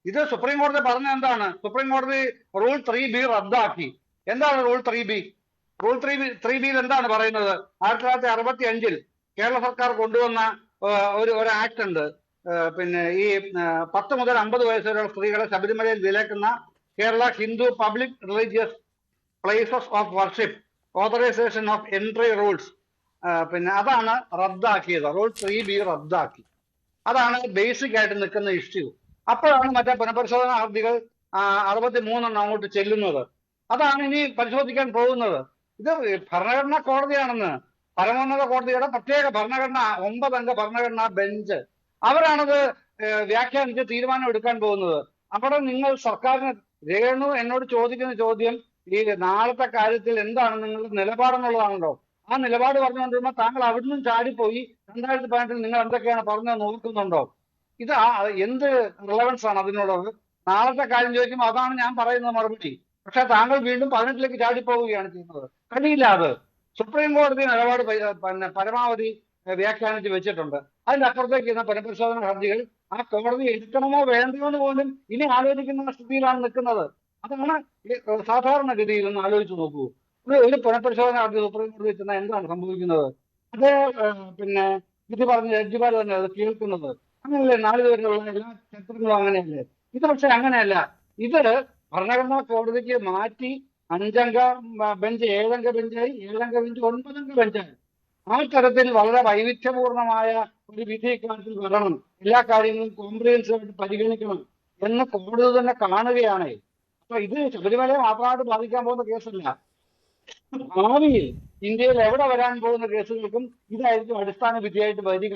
ഇത് സുപ്രീം കോടതി പറഞ്ഞ എന്താണ്? സുപ്രീം കോടതി റൂൾ 3B റദ്ദാക്കി. എന്താണ് റൂൾ 3B? റൂൾ 3Bയിൽ എന്താണ് പറയുന്നത്? 1965 കേരള സർക്കാർ കൊണ്ടുവന്ന ഒരു ആക്ട് ഉണ്ട്. പിന്നെ ഈ 10 മുതൽ 50 വയസ്സ് വരെയുള്ള സ്ത്രീകളെ ശബരിമലയിൽ വിലക്കുന്ന Kerala Hindu public religious places of worship authorisation of entry rules. പിന്നെ അതാണ് റദ്ദാക്കിയത്. റൂൾ 3B റദ്ദാക്കി. അതാണ് ബേസിക് ആയിട്ട് നിൽക്കുന്ന ഇഷ്യൂ. അപ്പോഴാണ് മറ്റേ പുനഃപരിശോധന ഹർജികൾ 63 അങ്ങോട്ട് ചെല്ലുന്നത്. അതാണ് ഇനി പരിശോധിക്കാൻ പോകുന്നത്. ഇത് ഭരണഘടനാ കോടതിയാണെന്ന്, പരമോന്നത കോടതിയുടെ പ്രത്യേക ഭരണഘടന 9 അംഗ ഭരണഘടനാ ബെഞ്ച്, അവരാണത് വ്യാഖ്യാനിച്ച് തീരുമാനം എടുക്കാൻ പോകുന്നത്. അവിടെ നിങ്ങൾ സർക്കാരിന്, രേണു എന്നോട് ചോദിക്കുന്ന ചോദ്യം ഈ നാളത്തെ കാര്യത്തിൽ എന്താണ് നിങ്ങളുടെ നിലപാടെന്നുള്ളതാണല്ലോ. ആ നിലപാട് പറഞ്ഞുകൊണ്ടിരുമ്പോൾ താങ്കൾ അവിടുന്ന് ചാടിപ്പോയി 2018 നിങ്ങൾ എന്തൊക്കെയാണ് പറഞ്ഞത് നോക്കുന്നുണ്ടോ? ഇത് എന്ത് റിലവൻസ് ആണ് അതിനുള്ളത്? നാളത്തെ കാര്യം ചോദിക്കുമ്പോൾ അതാണ് ഞാൻ പറയുന്നത് മറുപടി. പക്ഷെ താങ്കൾ വീണ്ടും 18ലേക്ക് ചാടിപ്പോവുകയാണ് ചെയ്യുന്നത്. കഴിയില്ല. അത് സുപ്രീം കോടതി നിലപാട് പിന്നെ പരമാവധി വ്യാഖ്യാനിച്ച് വെച്ചിട്ടുണ്ട്. അതിന്റെ അപ്പുറത്തേക്ക് ഇന്ന് പുനഃപരിശോധന ഹർജികൾ ആ കോടതി എടുക്കണമോ വേണ്ടയോ എന്ന് പോലും ഇനി ആലോചിക്കുന്ന സ്ഥിതിയിലാണ് നിൽക്കുന്നത്. അതാണ് സാധാരണഗതിയിൽ ഒന്ന് ആലോചിച്ച് നോക്കൂ. ഒരു പുനഃപരിശോധന ഹർജി സുപ്രീം കോടതി ചെന്നാൽ എന്താണ് സംഭവിക്കുന്നത്? അത് പിന്നെ വിധി പറഞ്ഞ ജഡ്ജിമാർ തന്നെ അത് കേൾക്കുന്നത്. അങ്ങനെയല്ലേ നാളിതുവരെയുള്ള എല്ലാ ചരിത്രങ്ങളും അങ്ങനെയല്ലേ? ഇത് പക്ഷെ അങ്ങനെയല്ല. ഇത് ഭരണഘടനാ കോടതിക്ക് മാറ്റി 5 അംഗ ബെഞ്ച് 7 അംഗ ബെഞ്ചായി, 7 അംഗ ബെഞ്ച് 9 അംഗ ബെഞ്ചായി. ആ തരത്തിൽ വളരെ വൈവിധ്യപൂർണമായ ഒരു വിധി ഇക്കാര്യത്തിൽ വരണം. എല്ലാ കാര്യങ്ങളും കോംപ്രിഹെൻസീവായിട്ട് പരിഗണിക്കണം എന്ന് കോടതി തന്നെ കാണുകയാണ്. അപ്പൊ ഇത് ശബരിമലയെ മാത്രമായിട്ട് ബാധിക്കാൻ പോകുന്ന കേസല്ല. ഭാവിയിൽ ഇന്ത്യയിൽ എവിടെ വരാൻ പോകുന്ന കേസുകൾക്കും ഇതായിരിക്കും അടിസ്ഥാന വിധിയായിട്ട് വരിക.